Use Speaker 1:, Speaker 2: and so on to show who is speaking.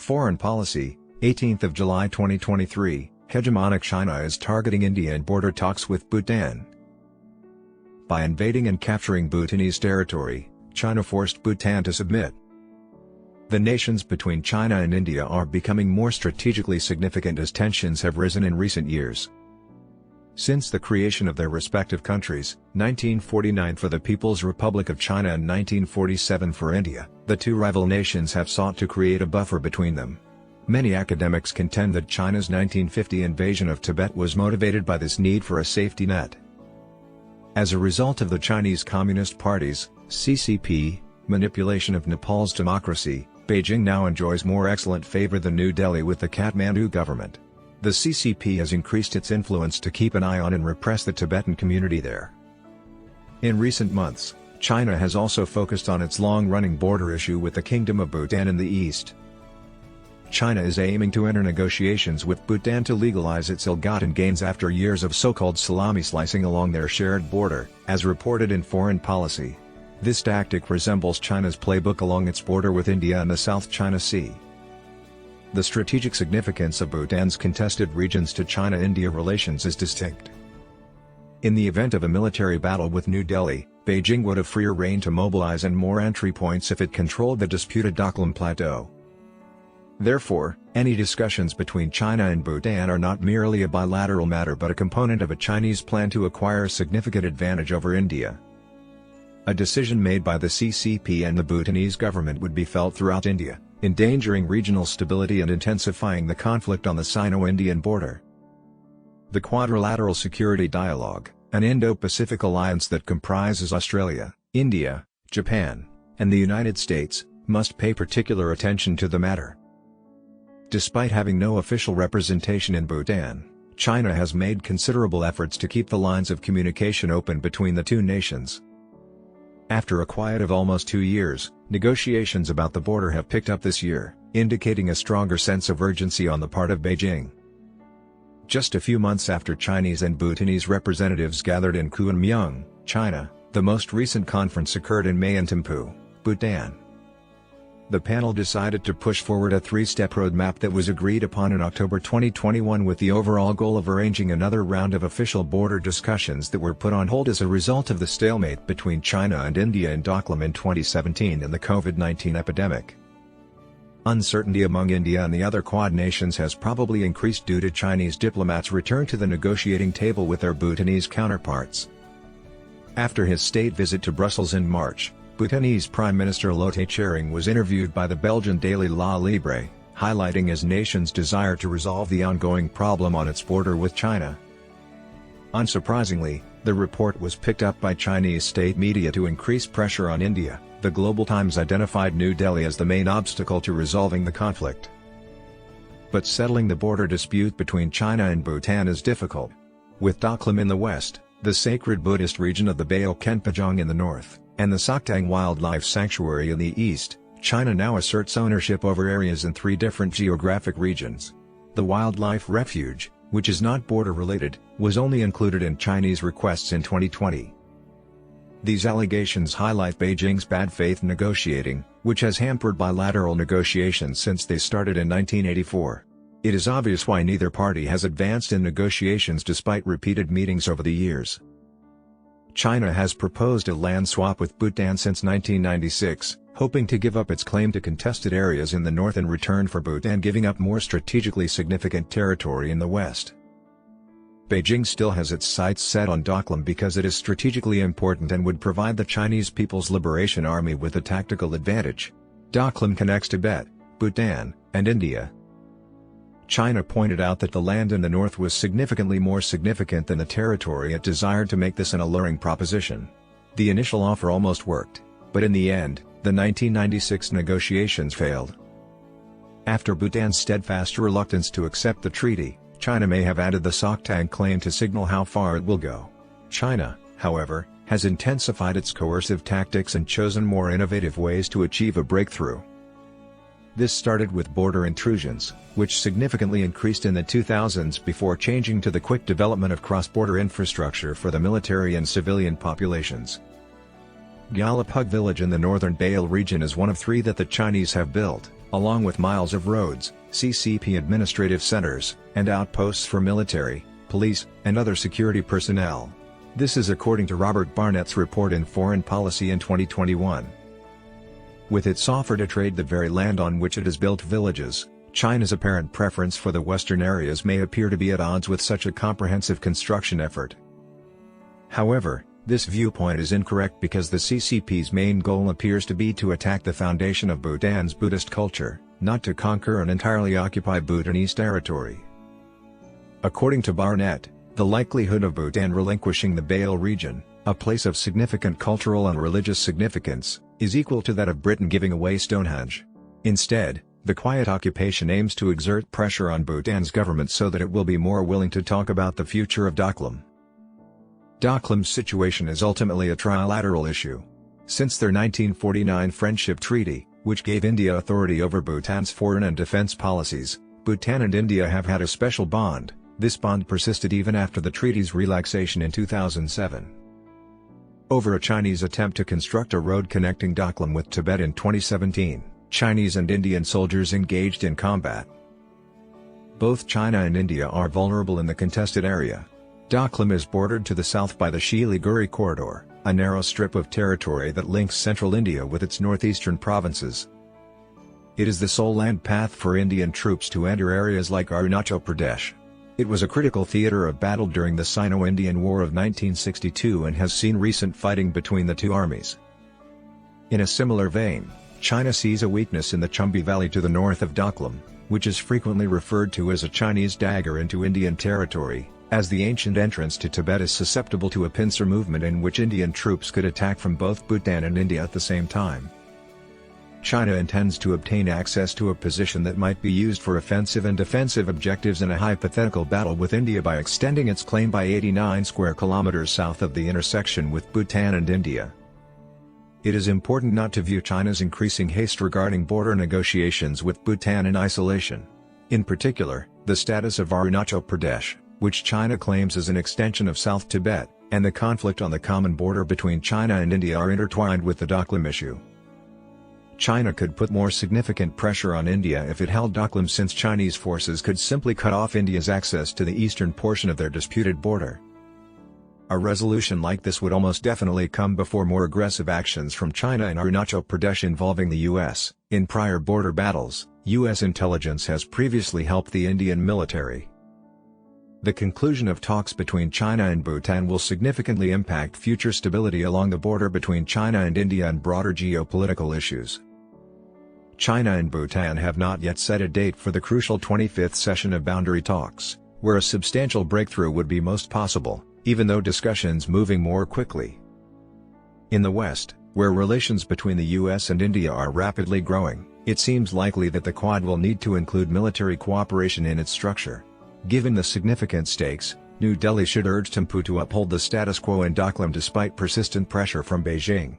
Speaker 1: Foreign policy, 18th of July 2023, Hegemonic China is targeting India in border talks with Bhutan. By invading and capturing Bhutanese territory, China forced Bhutan to submit. The nations between China and India are becoming more strategically significant as tensions have risen in recent years. Since the creation of their respective countries, 1949 for the People's Republic of China and 1947 for India, the two rival nations have sought to create a buffer between them. Many academics contend that China's 1950 invasion of Tibet was motivated by this need for a safety net. As a result of the Chinese Communist Party's (CCP) manipulation of Nepal's democracy, Beijing now enjoys more excellent favor than New Delhi with the Kathmandu government. The CCP has increased its influence to keep an eye on and repress the Tibetan community there. In recent months, China has also focused on its long-running border issue with the Kingdom of Bhutan in the east. China is aiming to enter negotiations with Bhutan to legalize its ill-gotten gains after years of so-called salami slicing along their shared border, as reported in Foreign Policy. This tactic resembles China's playbook along its border with India and the South China Sea. The strategic significance of Bhutan's contested regions to China-India relations is distinct. In the event of a military battle with New Delhi, Beijing would have freer rein to mobilize and more entry points if it controlled the disputed Doklam Plateau. Therefore, any discussions between China and Bhutan are not merely a bilateral matter but a component of a Chinese plan to acquire a significant advantage over India. A decision made by the CCP and the Bhutanese government would be felt throughout India, endangering regional stability and intensifying the conflict on the Sino-Indian border. The Quadrilateral Security Dialogue, an Indo-Pacific alliance that comprises Australia, India, Japan, and the United States, must pay particular attention to the matter. Despite having no official representation in Bhutan, China has made considerable efforts to keep the lines of communication open between the two nations. After a quiet of almost 2 years, negotiations about the border have picked up this year, indicating a stronger sense of urgency on the part of Beijing. Just a few months after Chinese and Bhutanese representatives gathered in Kunming, China, the most recent conference occurred in May in Thimphu, Bhutan. The panel decided to push forward a 3-step roadmap that was agreed upon in October 2021 with the overall goal of arranging another round of official border discussions that were put on hold as a result of the stalemate between China and India in Doklam in 2017 and the COVID-19 epidemic. Uncertainty among India and the other Quad nations has probably increased due to Chinese diplomats' return to the negotiating table with their Bhutanese counterparts. After his state visit to Brussels in March, Bhutanese Prime Minister Lote Tshering was interviewed by the Belgian daily La Libre, highlighting his nation's desire to resolve the ongoing problem on its border with China. Unsurprisingly, the report was picked up by Chinese state media to increase pressure on India. The Global Times identified New Delhi as the main obstacle to resolving the conflict. But settling the border dispute between China and Bhutan is difficult. With Doklam in the west, the sacred Buddhist region of the Bayo Khenpajang in the north, and the Soktang Wildlife Sanctuary in the east, China now asserts ownership over areas in 3 different geographic regions. The wildlife refuge, which is not border-related, was only included in Chinese requests in 2020. These allegations highlight Beijing's bad faith negotiating, which has hampered bilateral negotiations since they started in 1984. It is obvious why neither party has advanced in negotiations despite repeated meetings over the years. China has proposed a land swap with Bhutan since 1996, hoping to give up its claim to contested areas in the north in return for Bhutan giving up more strategically significant territory in the west. Beijing still has its sights set on Doklam because it is strategically important and would provide the Chinese People's Liberation Army with a tactical advantage. Doklam connects Tibet, Bhutan, and India. China pointed out that the land in the north was significantly more significant than the territory it desired to make this an alluring proposition. The initial offer almost worked, but in the end, the 1996 negotiations failed. After Bhutan's steadfast reluctance to accept the treaty, China may have added the Soktang claim to signal how far it will go. China, however, has intensified its coercive tactics and chosen more innovative ways to achieve a breakthrough. This started with border intrusions, which significantly increased in the 2000s before changing to the quick development of cross-border infrastructure for the military and civilian populations. Gyalapug village in the northern Bail region is one of 3 that the Chinese have built. along with miles of roads, CCP administrative centers, and outposts for military, police, and other security personnel. This is according to Robert Barnett's report in Foreign Policy in 2021. With its offer to trade the very land on which it has built villages, China's apparent preference for the western areas may appear to be at odds with such a comprehensive construction effort. However, this viewpoint is incorrect because the CCP's main goal appears to be to attack the foundation of Bhutan's Buddhist culture, not to conquer and entirely occupy Bhutanese territory. According to Barnett, the likelihood of Bhutan relinquishing the Bail region, a place of significant cultural and religious significance, is equal to that of Britain giving away Stonehenge. Instead, the quiet occupation aims to exert pressure on Bhutan's government so that it will be more willing to talk about the future of Doklam. Doklam's situation is ultimately a trilateral issue. Since their 1949 Friendship Treaty, which gave India authority over Bhutan's foreign and defense policies, Bhutan and India have had a special bond. This bond persisted even after the treaty's relaxation in 2007. Over a Chinese attempt to construct a road connecting Doklam with Tibet in 2017, Chinese and Indian soldiers engaged in combat. Both China and India are vulnerable in the contested area. Doklam is bordered to the south by the Siliguri Corridor, a narrow strip of territory that links central India with its northeastern provinces. It is the sole land path for Indian troops to enter areas like Arunachal Pradesh. It was a critical theater of battle during the Sino-Indian War of 1962 and has seen recent fighting between the two armies. In a similar vein, China sees a weakness in the Chumbi Valley to the north of Doklam, which is frequently referred to as a Chinese dagger into Indian territory, as the ancient entrance to Tibet is susceptible to a pincer movement in which Indian troops could attack from both Bhutan and India at the same time. China intends to obtain access to a position that might be used for offensive and defensive objectives in a hypothetical battle with India by extending its claim by 89 square kilometers south of the intersection with Bhutan and India. It is important not to view China's increasing haste regarding border negotiations with Bhutan in isolation. In particular, the status of Arunachal Pradesh, which China claims is an extension of South Tibet, and the conflict on the common border between China and India are intertwined with the Doklam issue. China could put more significant pressure on India if it held Doklam, since Chinese forces could simply cut off India's access to the eastern portion of their disputed border. A resolution like this would almost definitely come before more aggressive actions from China in Arunachal Pradesh involving the U.S. In prior border battles, U.S. intelligence has previously helped the Indian military. The conclusion of talks between China and Bhutan will significantly impact future stability along the border between China and India and broader geopolitical issues. China and Bhutan have not yet set a date for the crucial 25th session of boundary talks, where a substantial breakthrough would be most possible, even though discussions moving more quickly. In the West, where relations between the US and India are rapidly growing, it seems likely that the Quad will need to include military cooperation in its structure. Given the significant stakes, New Delhi should urge Thimphu to uphold the status quo in Doklam despite persistent pressure from Beijing.